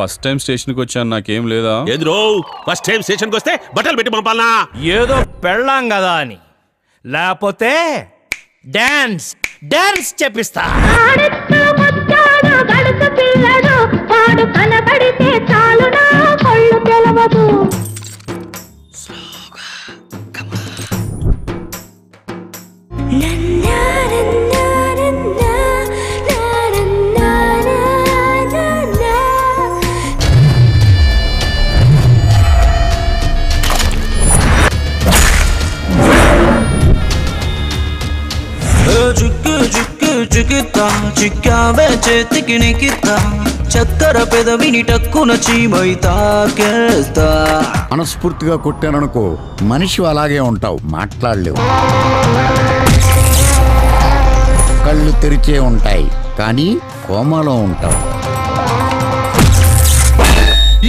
First time స్టేషన్కి వచ్చాను, నాకేం లేదా? ఎదురో ఫస్ట్ టైం స్టేషన్కి వస్తే బట్టలు పెట్టి పంపాలనా? ఏదో పెళ్ళాం కదా అని, లేకపోతే డాన్స్ డాన్స్ చెప్పిస్తా. చిక్కావే చేతికి నికితా చక్కర పెదవిని టక్కున చీమై తాకేస్తా. మనస్ఫూర్తిగా కొట్టాననుకో, మనిషి అలాగే ఉంటావు, మాట్లాడలేవు. కళ్ళు తెరిచే ఉంటాయి కానీ కోమాలో ఉంటావు.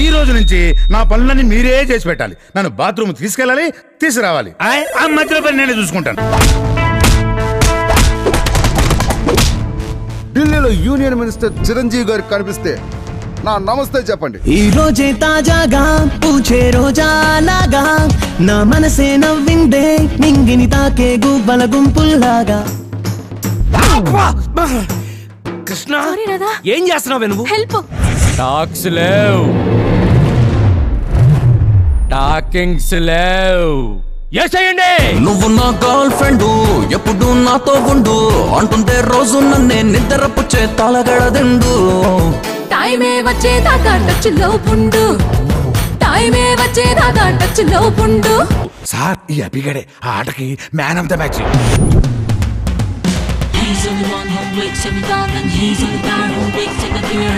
ఈ రోజు నుంచి నా పనులన్నీ మీరే చేసి పెట్టాలి. నన్ను బాత్రూమ్ తీసుకెళ్ళాలి, తీసుకురావాలి. ఆ మధ్యలో పని నేనే చూసుకుంటాను. ఢిల్లీలో యూనియన్ మినిస్టర్ చిరంజీవి గారికి కనిపిస్తే నా నమస్తే చెప్పండి. ఈ రోజే తాజాగా పూచే రోజాలాగా నా మనసే నవ్విందే నింగిని తాకే గువ్వల గుంపుల్లాగా. కృష్ణ ఏం చేస్తున్నావు నువ్వు? హెల్ప్. టాక్స్ లేవ్, టాకింగ్స్ లేవ్. చేయండి. నువ్వు నా గర్ల్ ఫ్రెండ్, ఎప్పుడు నాతో ఉండు అంటుంటే రోజు నన్నే నిద్రపుచ్చే తలగడదిండు. టైమే వచ్చేదాకా టచ్ లో ఉండు, టైమే వచ్చేదాకా టచ్ లో ఉండు. సార్, ఈ అభిగడే ఆ ఆటకి man of the match. He's the one who wakes every dawn and he's the guy who wakes every fear.